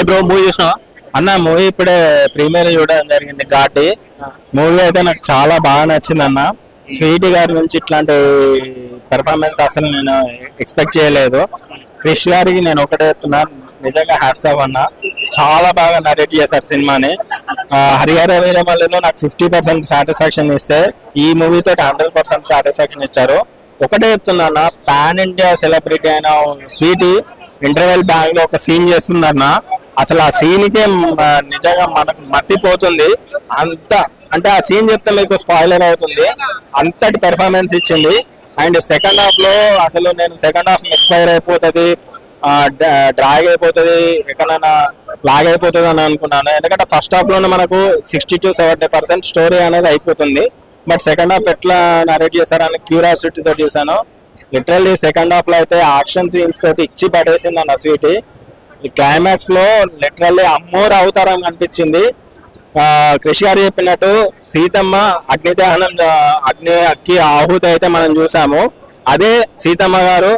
Hi bro, movie చూసినా అన్న. Movie ఇప్పుడే ప్రీమియర్ చూడడం జరిగింది. ఘాటి మూవీ అయితే నాకు చాలా బాగా నచ్చింది అన్న. స్వీటీ గారి నుంచి ఇట్లాంటి పెర్ఫార్మెన్స్ అసలు నేను ఎక్స్పెక్ట్ చేయలేదు. క్రిష్ గారికి నేను ఒకటే చెప్తున్నాను, నిజంగా హ్యాట్స్ ఆఫ్ అన్న. చాలా బాగా నరేట్ చేశారు సినిమాని. హరిహర వీరమల్లిలో నాకు 50% సాటిస్ఫాక్షన్ ఇస్తే ఈ మూవీతో 100% సాటిస్ఫాక్షన్ ఇచ్చారు. ఒకటే చెప్తున్నా అన్న, పాన్ ఇండియా సెలబ్రిటీ అయిన స్వీటీ ఇంటర్వెల్ బ్యాంక్ లో ఒక సీన్ చేస్తుందన్న. అసలు ఆ సీన్ కే నిజంగా మనకు మత్తిపోతుంది. అంత అంటే ఆ సీన్ చెప్తే మీకు స్పాయిలర్ అవుతుంది, అంతటి పెర్ఫార్మెన్స్ ఇచ్చింది. అండ్ సెకండ్ హాఫ్ లో అసలు నేను సెకండ్ హాఫ్ మిస్ఫైర్ అయిపోతుంది, డ్రాగ్ అయిపోతుంది, ఎక్కడైనా లాగ్ అయిపోతుంది అని అనుకున్నాను. ఎందుకంటే ఫస్ట్ హాఫ్ లోనే మనకు 60 to 70% స్టోరీ అనేది అయిపోతుంది. బట్ సెకండ్ హాఫ్ ఎట్లా నరేట్ చేశారని క్యూరియాసిటీ తోటి చూసాను. లిటరల్లీ సెకండ్ హాఫ్ లో అయితే యాక్షన్ సీన్స్ తోటి ఇచ్చి పడేసింది అన్న స్వీటీ. ఈ క్లైమాక్స్ లో లిటరల్లీ అమ్మోరు అవతారం అనిపించింది. కృషి గారు చెప్పినట్టు సీతమ్మ అగ్నికి ఆహుతి అయితే మనం చూసాము. అదే సీతమ్మ గారు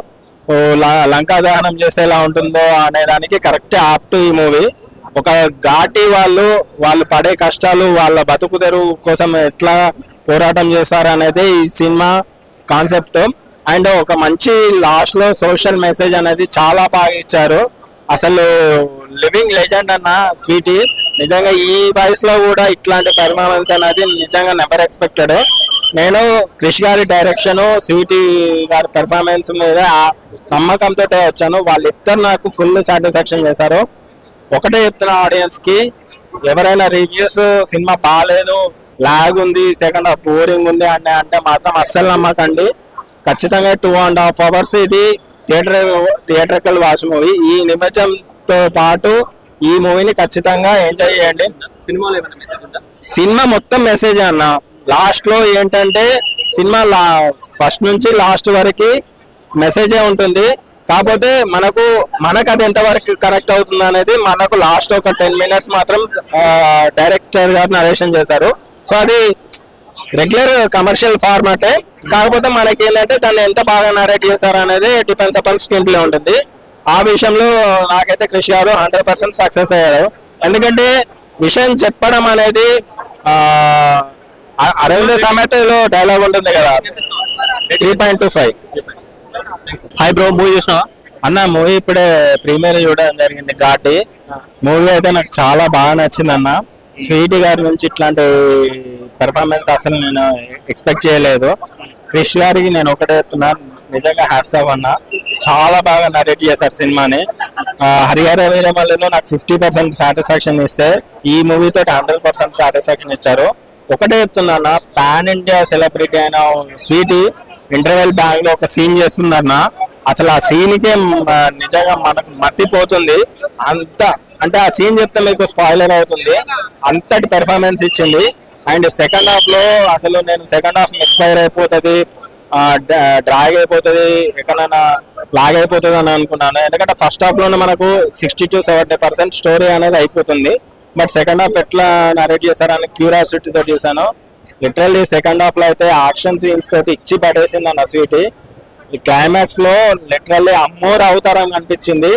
లంకా దహనం చేస్తే ఎలా ఉంటుందో అనే దానికి కరెక్ట్ ఆప్ట్ ఈ మూవీ. ఒక ఘాటి వాళ్ళు పడే కష్టాలు, వాళ్ళ బతుకు తెరువు కోసం ఎట్లా పోరాటం చేస్తారు అనేది ఈ సినిమా కాన్సెప్ట్. అండ్ ఒక మంచి లాస్ట్ లో సోషల్ మెసేజ్ అనేది చాలా బాగా ఇచ్చారు. అసలు లివింగ్ లెజెండ్ అన్న స్వీటీ. నిజంగా ఈ వయసులో కూడా ఇట్లాంటి పెర్ఫార్మెన్స్ అనేది నిజంగా నెవర్ ఎక్స్పెక్టెడ్. నేను క్రిష్ గారి డైరెక్షన్, స్వీటీ గారి పెర్ఫార్మెన్స్ మీద నమ్మకంతో వచ్చాను. వాళ్ళిద్దరు నాకు ఫుల్ సాటిస్ఫాక్షన్ చేశారు. ఒకటే చెప్తున్నా ఆడియన్స్ కి, ఎవరైనా రివ్యూస్ సినిమా బాగాలేదు, లాగ్ ఉంది, సెకండ్ హాఫ్ బోరింగ్ ఉంది అంటే మాత్రం అస్సలు నమ్మకండి. ఖచ్చితంగా 2.5 hours ఇది థియేట్రికల్ వాచ్ మూవీ. ఈ నిమజ్జంతో పాటు ఈ మూవీని ఖచ్చితంగా ఎంజాయ్ చేయండి. సినిమా మొత్తం మెసేజ్ అన్న. లాస్ట్ లో ఏంటంటే సినిమా ఫస్ట్ నుంచి లాస్ట్ వరకు మెసేజే ఉంటుంది. కాకపోతే మనకు అది ఎంతవరకు కనెక్ట్ అవుతుంది అనేది మనకు లాస్ట్ ఒక 10 minutes మాత్రం డైరెక్టర్ గారు నరేషన్ చేశారు. సో అది రెగ్యులర్ కమర్షియల్ ఫార్మాటే. కాకపోతే మనకి ఏంటంటే దాన్ని ఎంత బాగా నరేట్ చేశారు అనేది డిపెండ్స్ అపాన్ స్క్రీన్ ప్లే ఉంటుంది. ఆ విషయంలో నాకైతే కృషి గారు 100% సక్సెస్ అయ్యారు. ఎందుకంటే విషయం చెప్పడం అనేది అరవింద సమేతలో డైలాగ్ ఉంటుంది కదా, 3.25. హాయ్ బ్రో, మూవీ చూసినా అన్న. మూవీ ఇప్పుడే ప్రీమియర్ చూడడం జరిగింది. ఘాటి మూవీ అయితే నాకు చాలా బాగా నచ్చింది అన్న. స్వీటీ గారి నుంచి ఇట్లాంటి పెర్ఫార్మెన్స్ అసలు నేను ఎక్స్పెక్ట్ చేయలేదు. క్రిష్ గారికి నేను ఒకటే చెప్తున్నాను, నిజంగా హ్యాట్స్ ఆఫ్ అన్న. చాలా బాగా నరేట్ చేశారు సినిమాని. హరిహర వీరమల్లిలో నాకు 50% సాటిస్ఫాక్షన్ ఇస్తే ఈ మూవీతో 100% సాటిస్ఫాక్షన్ ఇచ్చారు. ఒకటే చెప్తున్నా అన్న, పాన్ ఇండియా సెలబ్రిటీ అయిన స్వీటీ ఇంటర్వెల్ బ్యాంక్ లో ఒక సీన్ చేస్తుందన్న. అసలు ఆ సీన్ కే నిజంగా మనకు మత్తిపోతుంది. అంత అంటే ఆ సీన్ చెప్తే మీకు స్పాయిలర్ అవుతుంది, అంతటి పెర్ఫార్మెన్స్ ఇచ్చింది. అండ్ సెకండ్ హాఫ్ లో అసలు నేను సెకండ్ హాఫ్ మిస్ఫైర్ అయిపోతుంది, డ్రాగ్ అయిపోతుంది, ఎక్కడైనా లాగ్ అయిపోతుంది అని అనుకున్నాను. ఎందుకంటే ఫస్ట్ హాఫ్ లోనే మనకు 60 to 70% స్టోరీ అనేది అయిపోతుంది. బట్ సెకండ్ హాఫ్ ఎట్లా నరేట్ చేశారని క్యూరియాసిటీ తోటి చూసాను. లిటరల్లీ సెకండ్ హాఫ్ లో అయితే యాక్షన్ సీన్స్ తోటి ఇచ్చి పడేసింది అన్న స్వీటీ. ఈ క్లైమాక్స్ లో లిటరల్లీ అమ్మోరు అవతారం అనిపించింది.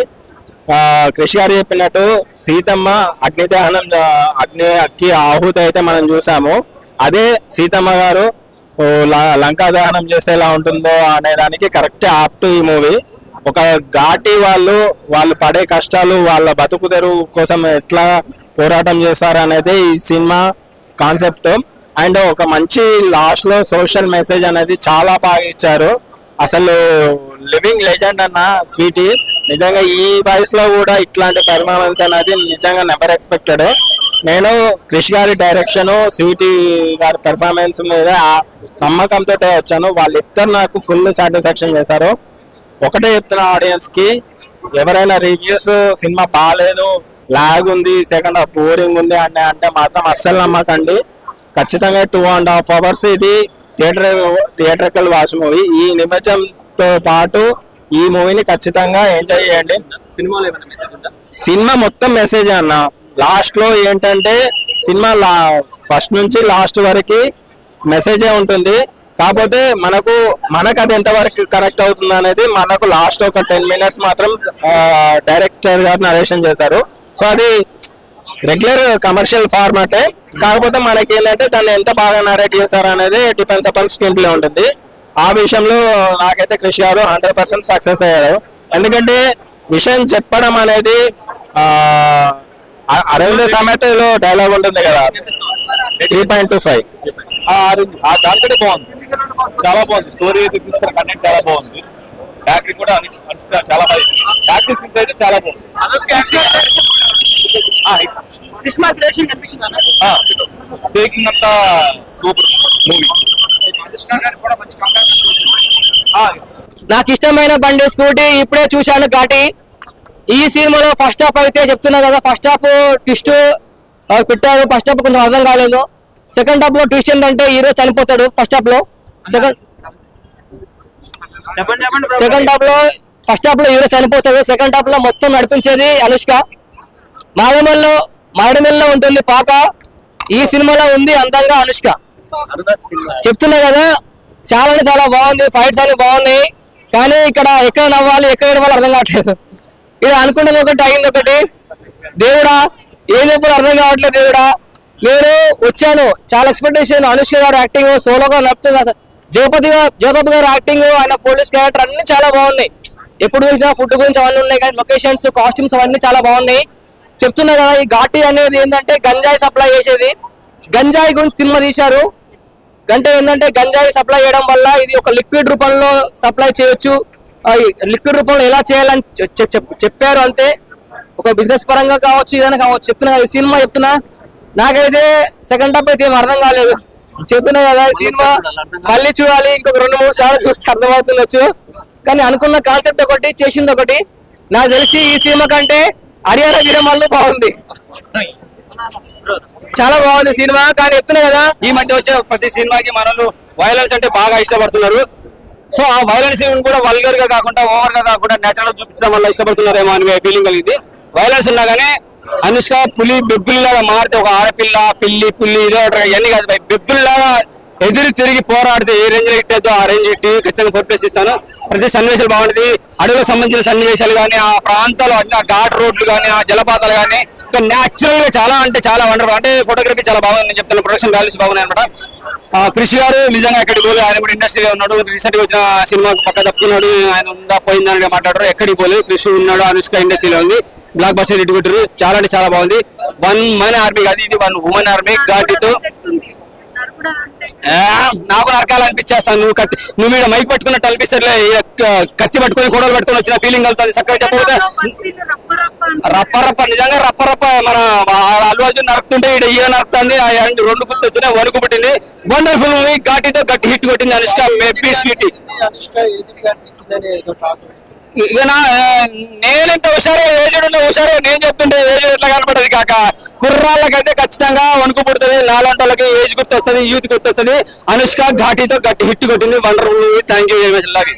కృషి గారు చెప్పినట్టు సీతమ్మ అగ్నికి ఆహుతి అయితే మనం చూసాము. అదే సీతమ్మ గారు లంకా దహనం చేస్తే ఎలా ఉంటుందో అనే దానికి కరెక్ట్ ఆప్ట్ ఈ మూవీ. ఒక ఘాటి వాళ్ళు పడే కష్టాలు, వాళ్ళ బతుకు తెరువు కోసం ఎట్లా పోరాటం చేస్తారు అనేది ఈ సినిమా కాన్సెప్ట్. అండ్ ఒక మంచి లాస్ట్ లో సోషల్ మెసేజ్ అనేది చాలా బాగా ఇచ్చారు. అసలు లివింగ్ లెజెండ్ అన్న స్వీటీ. నిజంగా ఈ వయసులో కూడా ఇట్లాంటి పెర్ఫార్మెన్స్ అనేది నిజంగా నెవర్ ఎక్స్పెక్టెడ్. నేను క్రిష్ గారి డైరెక్షన్, స్వీటీ గారి పెర్ఫార్మెన్స్ మీద నమ్మకంతో వచ్చాను. వాళ్ళిద్దరు నాకు ఫుల్ సాటిస్ఫాక్షన్ చేశారు. ఒకటే చెప్తున్నా ఆడియన్స్ కి, ఎవరైనా రివ్యూస్ సినిమా బాగాలేదు, లాగ్ ఉంది, సెకండ్ హాఫ్ బోరింగ్ ఉంది అంటే మాత్రం అస్సలు నమ్మకండి. ఖచ్చితంగా 2.5 hours ఇది థియేట్రికల్ వాచ్ మూవీ. ఈ నిమజ్జంతో పాటు ఈ మూవీని ఖచ్చితంగా ఎంజాయ్ చేయండి. సినిమా మొత్తం మెసేజ్ అన్న. లాస్ట్ లో ఏంటంటే సినిమా ఫస్ట్ నుంచి లాస్ట్ వరకు మెసేజే ఉంటుంది. కాకపోతే మనకు అది ఎంతవరకు కరెక్ట్ అవుతుంది అనేది మనకు లాస్ట్ ఒక 10 minutes మాత్రం డైరెక్టర్ గారు నరేషన్ చేశారు. సో అది రెగ్యులర్ కమర్షియల్ ఫార్మాటే, కాకపోతే మనకి ఏంటంటే దాన్ని ఎంత బాగా నరేట్ చేశారు అనేది డిపెండ్స్ అపాన్ స్క్రీన్ ప్లే ఉంటుంది. ఆ విషయంలో నాకైతే క్రిష్ గారు 100% సక్సెస్ అయ్యారు. ఎందుకంటే విషయం చెప్పడం అనేది అరవింద సమేతలో డైలాగ్ ఉంటుంది కదా 3.25 దాంతో బాగుంది, చాలా బాగుంది. స్టోరీ అయితే తీసుకున్న కంటెంట్ చాలా బాగుంది. యాక్టింగ్ కూడా అనుష్క చాలా బాగుంది. యాక్టింగ్ సీన్స్ అయితే చాలా బాగుంది. టేకింగ్ అంతా సూపర్ మూవీ. నాకు ఇష్టమైన బండి స్కూటీ ఇప్పుడే చూశాను ఘాటి. ఈ సినిమాలో ఫస్ట్ హాఫ్ అయితే చెప్తున్నా కదా, ఫస్ట్ హాఫ్ ట్విస్ట్ పెట్టారు. ఫస్ట్ హాఫ్ కొంచెం అర్థం కాలేదు. సెకండ్ హాఫ్ లో ట్విస్ట్ ఏంటంటే హీరో చనిపోతాడు ఫస్ట్ హాఫ్ లో. సెకండ్ హాఫ్ లో ఫస్ట్ హాఫ్ లో హీరో చనిపోతాడు. సెకండ్ హాఫ్ లో మొత్తం నడిపించేది అనుష్క. మారేడుమిల్లో ఉంటుంది పాక, ఈ సినిమాలో ఉంది అందంగా అనుష్క. చెప్తున్నా కదా, చాలా అంటే చాలా బాగుంది. ఫైట్స్ అన్ని బాగున్నాయి, కానీ ఇక్కడ ఎక్కడ నవ్వాలి ఎక్కడ ఏడవాలి అర్థం కావట్లేదు. ఇది అనుకున్నది ఒకటి అయింది ఒకటి. దేవుడా ఏం చెప్పారు అర్థం కావట్లేదు. దేవుడా నేను వచ్చాను, చాలా ఎక్స్పెక్టేషన్. అనుష్క గారు యాక్టింగ్ సోలోగా నడుపుతుంది. జగపతి గారు యాక్టింగ్, ఆయన పోలీస్ క్యారెక్టర్ అన్ని చాలా బాగున్నాయి. ఎప్పుడు చూసినా ఫుడ్ గురించి అవన్నీ ఉన్నాయి, కానీ లొకేషన్స్ కాస్ట్యూమ్స్ అవన్నీ చాలా బాగున్నాయి. చెప్తున్నా కదా, ఈ ఘాటి అనేది ఏంటంటే గంజాయి సప్లై చేసేది. గంజాయి గురించి సినిమా తీశారు. అంటే ఏంటంటే గంజాయి సప్లై చేయడం వల్ల ఇది ఒక లిక్విడ్ రూపంలో సప్లై చేయొచ్చు. లిక్విడ్ రూపంలో ఎలా చేయాలని చెప్పారు. అంతే, ఒక బిజినెస్ పరంగా కావచ్చు, ఏదైనా కావచ్చు. చెప్తున్నా ఈ సినిమా చెప్తున్నా, నాకైతే సెకండ్ హాఫ్ అయితే ఏం అర్థం కాలేదు. చెప్తున్నా కదా, సినిమా మళ్ళీ చూడాలి, ఇంకొక 2-3 సార్లు చూస్తే అర్థమవుతుండొచ్చు. కానీ అనుకున్న కాన్సెప్ట్ ఒకటి, చేసింది ఒకటి. నాకు తెలిసి ఈ సినిమా కంటే హరియానా వీరమల్లు బాగుంది, చాలా బాగుంది సినిమా. కానీ చెప్తున్నా కదా, ఈ మధ్య వచ్చే ప్రతి సినిమాకి మనలు వైలెన్స్ అంటే బాగా ఇష్టపడుతున్నారు. సో ఆ వైలెన్స్ కూడా వల్గర్ గా కాకుండా, ఓవర్ గా కాకుండా నేచురల్ చూపించడం వల్ల ఇష్టపడుతున్నారేమో అని ఫీలింగ్ కలిగింది. వైలెన్స్ ఉన్నా కానీ అనుష్క బెబ్బుల్లాగా మారితే, ఒక ఆడపిల్ల పుల్లి ఇదో ఇవన్నీ కాదు, బెబ్బుల్లాగా ఎదురు తిరిగి పోరాడితే ఏ రేంజ్ లో ఇట్టేదో ఆ రేంజ్ ఇట్టి ఖచ్చితంగా 4+ ఇస్తాను. ప్రతి సన్నివేశాలు బాగుంటుంది. అడవులకు సంబంధించిన సన్నివేశాలు కానీ, ఆ ప్రాంతాలు ఆ ఘాట్ రోడ్లు కానీ, ఆ జలపాతాలు కానీ న్యాచురల్ గా చాలా అంటే చాలా వండర్ఫుల్. అంటే ఫోటోగ్రఫీ చాలా బాగుంది నేను చెప్తాను. ప్రొడక్షన్ వాల్యూస్ బాగున్నాయి అనమాట. క్రిష్ గారు నిజంగా ఎక్కడికి పోలేదు, ఆయన కూడా ఇండస్ట్రీలో ఉన్నాడు. రీసెంట్ గా వచ్చిన సినిమా పక్క తప్పుకున్నాడు, ఆయన ఉందా పోయిందని మాట్లాడారు. ఎక్కడికి పోలేదు, క్రిష్ ఉన్నాడు, అనుష్క ఇండస్ట్రీలో ఉంది. బ్లాక్ బస్టర్ హిట్ కొట్టారు. చాలా అంటే చాలా బాగుంది. 1 man ఆర్మీ కాదు, ఇది 1 woman ఆర్మీ. ఘాటితో నాకు నరకాలనిపించేస్తాను. నువ్వు మీద మైక్ పట్టుకున్నట్టు అనిపిస్తే కత్తి పట్టుకొని కోడలు పట్టుకొని వచ్చిన ఫీలింగ్ అవుతుంది. చక్కగా చెప్పకపోతే రప్ప నిజంగా రప్ప మన అల్లు అర్జున్ నరుకుతుంటే ఈయన నరుకుతుంది. 2 గుర్తు వచ్చినా వణుకు పుట్టింది. Wonderful movie. ఘాటితో గట్టి హిట్ కొట్టింది అనుష్క. Maybe sweet. ఇక నేనెంత హుషారో నేను చెప్తుంటే ఏజ్ ఎట్లా కనపడదు కాక, కుర్రాళ్ళకైతే ఖచ్చితంగా వణుకు పుడుతుంది. నాలాంటి వాళ్ళకి ఏజ్ గుర్తు వస్తుంది, యూత్ గుర్తు వస్తుంది. అనుష్క ఘాటితో గట్టి హిట్ కొట్టింది. Wonderful movie. Thank you very much. లాగే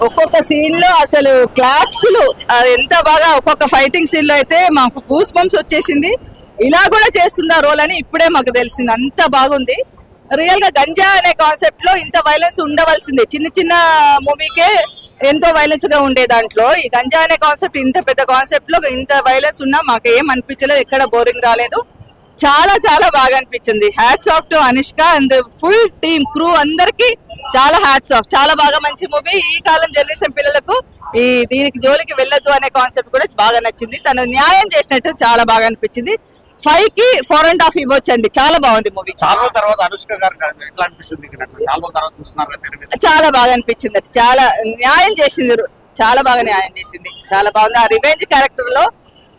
ఒక్కొక్క సీన్ లో అసలు క్లాప్స్లు ఎంత బాగా, ఒక్కొక్క ఫైటింగ్ సీన్ లో అయితే మాకు గూస్ బంప్స్ వచ్చేసింది. ఇలా కూడా చేస్తున్న రోల్ అని ఇప్పుడే మాకు తెలిసింది. అంత బాగుంది. రియల్ గా గంజా అనే కాన్సెప్ట్ లో ఇంత వైలెన్స్ ఉండవలసిందే. చిన్న మూవీకే ఎంతో వైలెన్స్ గా ఉండే దాంట్లో ఈ గంజా అనే కాన్సెప్ట్, ఇంత పెద్ద కాన్సెప్ట్ లో ఇంత వైలెన్స్ ఉన్నా మాకు ఏం అనిపించలేదు. ఎక్కడ బోరింగ్ రాలేదు. చాలా చాలా బాగా అనిపించింది. Hats off to Anushka and full team crew అందరికి చాలా హ్యాట్స్ ఆఫ్. చాలా బాగా మంచి మూవీ. ఈ కాలం జనరేషన్ పిల్లలకు దీనికి జోలికి వెళ్ళొద్దు అనే కాన్సెప్ట్ కూడా బాగా నచ్చింది. తను న్యాయం చేసినట్టు చాలా బాగా అనిపించింది. 5 కి 4.5 ఇవ్వచ్చండి. చాలా బాగుంది మూవీ. చాలా తర్వాత అనుష్క గారు ఎట్లా అనిపిస్తుంది? చాలా తర్వాత చూస్తున్నారు, చాలా బాగా అనిపించింది. చాలా న్యాయం చేసింది, చాలా బాగా న్యాయం చేసింది. చాలా బాగుంది. ఆ రివెంజ్ క్యారెక్టర్ లో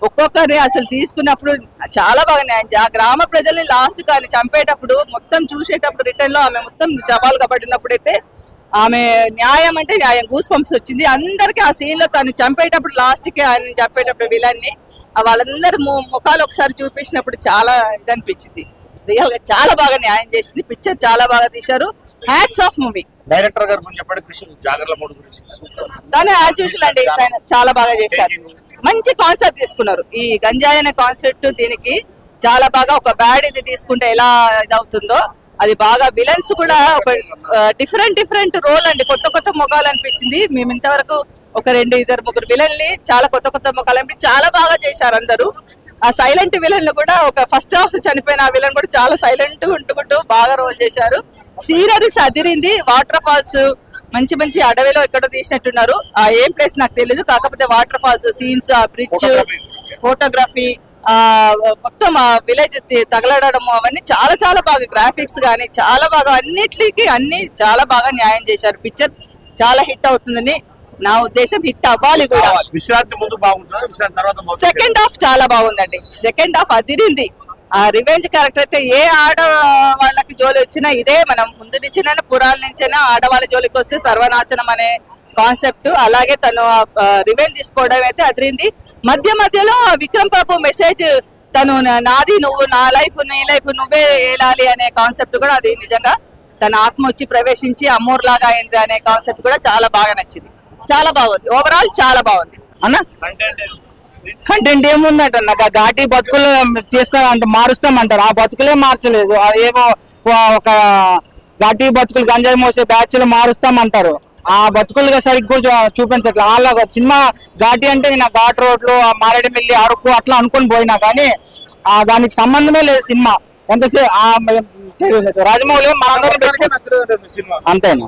ఒక్కొక్కరిని అసలు తీసుకున్నప్పుడు చాలా బాగా న్యాయం. ఆ గ్రామ ప్రజల్ని లాస్ట్ కానీ చంపేటప్పుడు మొత్తం చూసేటప్పుడు రిటర్న్ లో ఆమె మొత్తం సవాలుగా పడినప్పుడైతే ఆమె న్యాయం అంటే న్యాయం. గూస్ పంప్స్ వచ్చింది అందరికి. ఆ సీన్ లో తను చంపేటప్పుడు లాస్ట్ కి ఆయన చంపేటప్పుడు విలన్ని వాళ్ళందరూ ముఖాలు ఒకసారి చూపించినప్పుడు చాలా ఇదనిపించింది. రియల్ గా చాలా బాగా న్యాయం చేసింది. పిక్చర్ చాలా బాగా తీశారు. Hats off movie. డైరెక్టర్ గారు గురించి చెప్పండి. కృష్ణ జాగర్ల మూడు గురించి తను యాజ్ యూజువల్ అండి, చాలా బాగా చేశారు. మంచి కాన్సెప్ట్ తీసుకున్నారు. ఈ గంజాయి అనే కాన్సెప్ట్ దీనికి చాలా బాగా, ఒక బ్యాడ్ ఇది తీసుకుంటే ఎలా ఇదవుతుందో అది బాగా విలన్స్ కూడా ఒక డిఫరెంట్ రోల్ అండి, కొత్త మొగాలు అనిపించింది. మేము ఇంతవరకు ఒక 2-2-3 విలన్ని చాలా కొత్త మొగాలు అనిపించి చాలా బాగా చేశారు అందరూ. ఆ సైలెంట్ విలన్ కూడా ఒక ఫస్ట్ హాఫ్ చనిపోయిన ఆ విలన్ కూడా చాలా సైలెంట్ ఉంటుకుంటూ బాగా రోల్ చేశారు. సీనరీస్ అదిరింది, వాటర్ ఫాల్స్ మంచి అడవిలో ఎక్కడో తీసినట్టున్నారు. ఆ ఏం ప్లేస్ నాకు తెలియదు, కాకపోతే వాటర్ ఫాల్స్ సీన్స్, ఆ బ్రిడ్జ్, ఫోటోగ్రఫీ, మొత్తం ఆ విలేజ్ తగలడము అవన్నీ చాలా బాగా, గ్రాఫిక్స్ కానీ చాలా బాగా, అన్ని చాలా బాగా న్యాయం చేశారు. పిక్చర్ చాలా హిట్ అవుతుందని నా ఉద్దేశం, హిట్ అవ్వాలి కూడా. విశ్రాంతి ముందు బాగుంటుంది, విశ్రాంతి తర్వాత సెకండ్ హాఫ్ చాలా బాగుందండి. సెకండ్ హాఫ్ అదిరింది. ఆ రివెంజ్ క్యారెక్టర్ అయితే ఏ ఆడవాళ్ళకి జోలి వచ్చినా ఇదే, మనం ముందు నుంచినా పురాల నుంచైనా ఆడవాళ్ళ జోలికి వస్తే సర్వనాశనం అనే కాన్సెప్ట్. అలాగే తను రివెంజ్ తీసుకోవడం అయితే అదిరింది. మధ్యలో విక్రమ్ బాబు మెసేజ్, తను నాది నువ్వు, నా లైఫ్ నీ లైఫ్ నువ్వే ఏలాలి అనే కాన్సెప్ట్ కూడా, అది నిజంగా తన ఆత్మ వచ్చి ప్రవేశించి అమ్మోర్ లాగా అయింది అనే కాన్సెప్ట్ కూడా చాలా బాగా నచ్చింది. చాలా బాగుంది, ఓవరాల్ చాలా బాగుంది. అన్న కంటెంట్ ఏముందంట, నాకు ఘాటి బతుకులు తీస్తారంట, మారుస్తామంటారు. ఆ బతుకులే మార్చలేదు. అదేమో ఒక ఘాటి బతుకులు గంజాయి మోసే బ్యాచ్లు మారుస్తామంటారు. ఆ బతుకులుగా సరిగ్గా చూపించట్లేదు. వాళ్ళ సినిమా ఘాటి అంటే నేను ఘాట్ రోడ్లు, మారేడుమిల్లి, అరకు అట్లా అనుకుని పోయినా కానీ దానికి సంబంధమే లేదు సినిమా. ఎంతసేపు రాజమౌళి అంతేనా?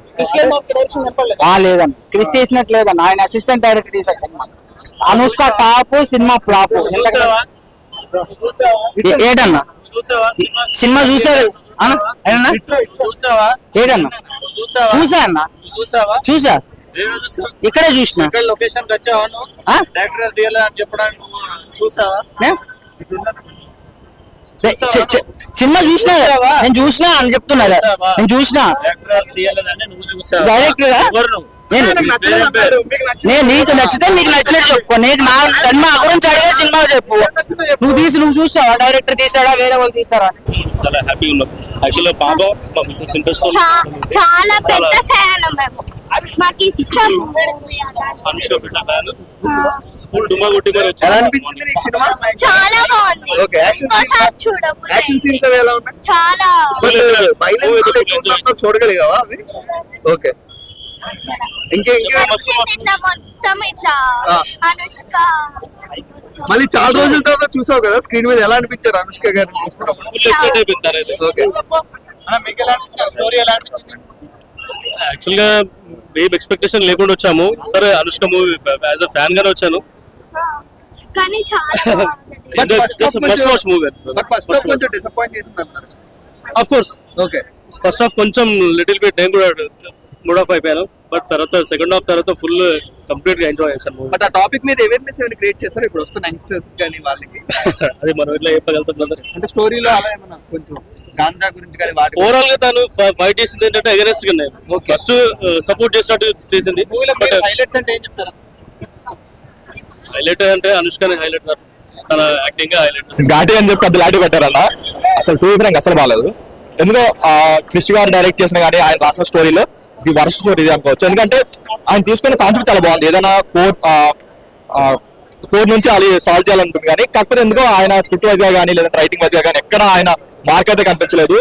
లేదన్న, క్రిష్ తీసినట్టు లేదన్న, ఆయన అసిస్టెంట్ డైరెక్టర్ తీసారు cinema. Anushka top, cinema flop. ఏటన్నా సినిమా చూసారు ఏటన్నా? చూసా అన్న, చూసా, ఇక్కడే చూసిన. సినిమా చూసినా, నేను చూసినా అని చెప్తున్నా, నేను చూసినా డైరెక్టర్. నేను నీకు నచ్చితే నీకు నచ్చినట్టు చెప్పుకో, నీకు నా సినిమా గురించి అడిగే సినిమా చెప్పు. నువ్వు చూసావా? డైరెక్టర్ తీసాడా, వేరే వాళ్ళు తీసారా? చాలా హ్యాపీ ఉన్నాం. యాక్చువల్లీ పాప చాలా పెద్ద ఫ్యాన్ మేము, మాకు ఇష్టం. స్కూల్ డుమ్మా కొట్టి మరి ఎలా అనిపించింది నీకు సినిమా? చాలా బాగుంది. ఓకే, ఇంకోసారి చూడబుద్ధి యాక్షన్ సీన్స్ అవి ఎలా ఉన్నాయి? చాలా వైలెన్స్ చూడగలిగావా అవి? ఓకే, ఇట్లా మొత్తం ఇట్లా అనుష్క మళ్ళీ చాలా రోజుల తర్వాత చూసావు కదా స్క్రీన్ మీద, ఎలా అనిపించారు అనుష్క గారిని చూస్తున్నప్పుడు? యాక్చువల్ గా ఏం ఎక్స్పెక్టేషన్ లేకుండా వచ్చాము. సరే Anushka movie as a fan గానే వచ్చాను. కానీ చాలా of course okay, first half కొంచెం లిటిల్ బిట్ నేను కూడా మూడ్ ఆఫ్ అయిపోయాను. బట్ తర్వాత సెకండ్ హాఫ్ తర్వాత ఫుల్ కంప్లీట్ గా ఎంజాయ్ చేశాను. బట్ ఆ టాపిక్ మీద అవేర్నెస్ ఏమైనా క్రియేట్ చేశారు ఇప్పుడు వస్తున్న యంగ్స్టర్స్ కానీ వాళ్ళకి? అది మనం ఇట్లా చెప్పగలుగుతాం అంటే స్టోరీలో అలా ఏమన్నా కొంచెం గాంజా గురించి కానీ వాటి ఓవరాల్ గా తను ఫైట్ చేసింది ఏంటంటే అగెనెస్ట్ గా ఫస్ట్ సపోర్ట్ చేసినట్టు చేసింది. హైలైట్స్ అంటే ఏం చెప్తారా? హైలైట్ అంటే అనుష్కని హైలైట్, తన యాక్టింగ్ హైలైట్. ఘాటి అని చెప్పి అది లాంటి పెట్టారన్న, అసలు టూ ఫ్రాంక్ అసలు బాగాలేదు. ఎందుకో క్రిష్ గారు డైరెక్ట్ చేసిన కానీ ఆయన రాసిన స్టోరీలో ది వర్స్ట్ స్టోరీ ఇది అనుకోవచ్చు. ఎందుకంటే ఆయన తీసుకున్న కాన్సెప్ట్ చాలా బాగుంది, ఏదైనా కోర్ట్ నుంచి అది సాల్వ్ చేయాలనుకుంటుంది. కానీ కాకపోతే ఎందుకో ఆయన స్క్రిప్ట్ వైజ్ గా కానీ లేదంటే రైటింగ్ వైజ్ గా కానీ ఎక్కడ ఆయన మార్క్ అయితే కనిపించలేదు.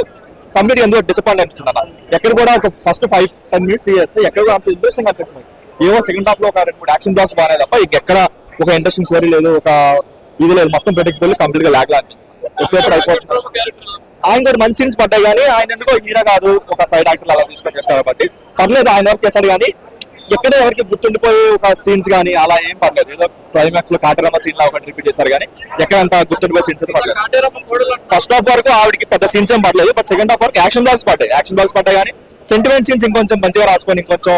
కంప్లీట్ ఎందుకో డిసప్పాయింట్ అనిపించింది అన్న. ఎక్కడ కూడా ఒక ఫస్ట్ 5-10 మినిట్స్ తీసేస్తే ఎక్కడ కూడా అంత ఇంట్రెస్టింగ్ అనిపించింది. ఏవో సెకండ్ హాఫ్ లో ఒక 2-3 యాక్షన్ బ్లాక్స్ బాగానే తప్ప ఇంకెక్కడ ఒక ఇంట్రెస్టింగ్ స్టోరీ లేదు, ఒక ఇది లేదు. మొత్తం ప్రెడిక్టబుల్ కంప్లీట్ గా ల్యాగ్ లా అనిపించింది. ఎప్పుడెప్పుడు అయిపోతుంది. ఆయన కూడా మంచి సీన్స్ పడ్డాయి కానీ ఆయన ఎందుకో హీరో కాదు, ఒక సైడ్ యాక్టర్ అలా తీసుకొని చేస్తారు కాబట్టి పర్లేదు, ఆయన వర్క్ చేశాడు. కానీ ఎక్కడ ఎవరికి గుర్తుండిపోయి ఒక సీన్స్ కానీ అలా ఏం పర్లేదు. ఏదో క్లైమాక్స్ లో కాటరమ్మ సీన్ లా ఒకటి రిపీట్ చేశారు కానీ ఎక్కడ అంత గుర్తుండిపోయే సీన్స్ అయితే పడలేదు. ఫస్ట్ హాఫ్ వరకు ఆవిడకి పెద్ద సీన్స్ ఏం పడలేదు. బట్ సెకండ్ హాఫ్ వరకు యాక్షన్ బ్లాక్స్ పడ్డాయి కానీ సెంటిమెంట్ సీన్స్ ఇంకొంచెం మంచిగా రాసుకొని ఇంకొంచెం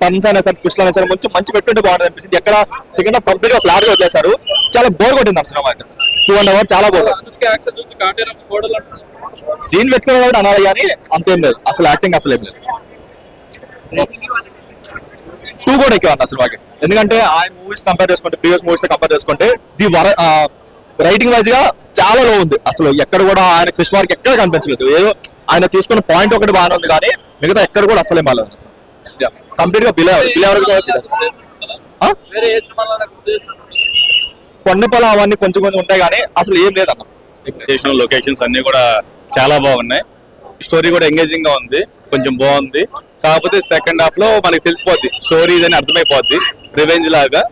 టర్న్స్ అయినా సరే ట్విస్ట్ అయినా సరే కొంచెం మంచి పెట్టుంటే బాగుంటుంది అనిపించింది. ఎక్కడ సెకండ్ హాఫ్ కంప్లీట్ గా ఫ్లాట్ గా వదిలేశారు. చాలా బోర్ కొట్టింది ఆ సినిమా అయితే. 2.5 hours చాలా బోర్. సీన్ పెట్టుకునే కాబట్టి అనాలి కానీ అంతేం లేదు. అసలు యాక్టింగ్ అసలు ఏం లేదు. 2 కూడా ఎక్కువ అన్న సినిమాకి. ఎందుకంటే ఆయన మూవీస్ కంపేర్ చేసుకుంటే ప్రీవియస్ మూవీస్ కంపేర్ చేసుకుంటే రైటింగ్ వైజ్ గా చాలా లో ఉంది. అసలు ఎక్కడ కూడా ఆయన క్రిష్ వారికి ఎక్కడ కనిపించలేదు. ఏదో ఆయన తీసుకున్న పాయింట్ ఒకటి బాగానే ఉంది కానీ మిగతా ఎక్కడ కూడా అసలేం బాగాలేదు. అసలు కంప్లీట్ గా కొండపల అవన్నీ కొంచెం ఉంటాయి కానీ అసలు ఏం లేదన్న. లొకేషన్స్ అన్ని కూడా చాలా బాగున్నాయి. స్టోరీ కూడా ఎంగేజింగ్ గా ఉంది, కొంచెం బాగుంది. కాకపోతే సెకండ్ హాఫ్ లో మనకి తెలిసిపోద్ది స్టోరీ అని అర్థమైపోద్ది, రివెంజ్ లాగా.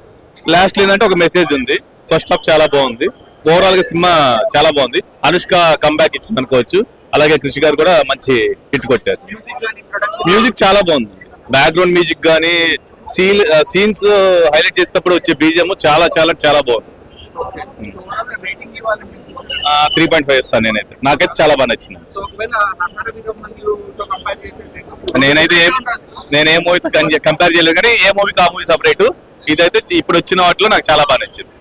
లాస్ట్ ఏంటంటే ఒక మెసేజ్ ఉంది. ఫస్ట్ హాఫ్ చాలా బాగుంది, ఓవరాల్ గా సినిమా చాలా బాగుంది. అనుష్క కంబ్యాక్ ఇచ్చింది అనుకోవచ్చు. అలాగే కృషి గారు కూడా మంచి హిట్ కొట్టారు. మ్యూజిక్ చాలా బాగుంది, బ్యాక్గ్రౌండ్ మ్యూజిక్ గానీ సీన్స్ హైలైట్ చేసేటప్పుడు వచ్చే బీజిఎం చాలా చాలా చాలా బాగుంది. 3.5 ఇస్తాను నేనైతే. నాకైతే చాలా బాగా నచ్చింది. నేను ఏ మూవీతో కంపేర్ చేయలేదు, కానీ ఏ మూవీకి ఆ మూవీ సపరేట్. ఇదైతే ఇప్పుడు వచ్చిన వాటిలో నాకు చాలా బాగా నచ్చింది.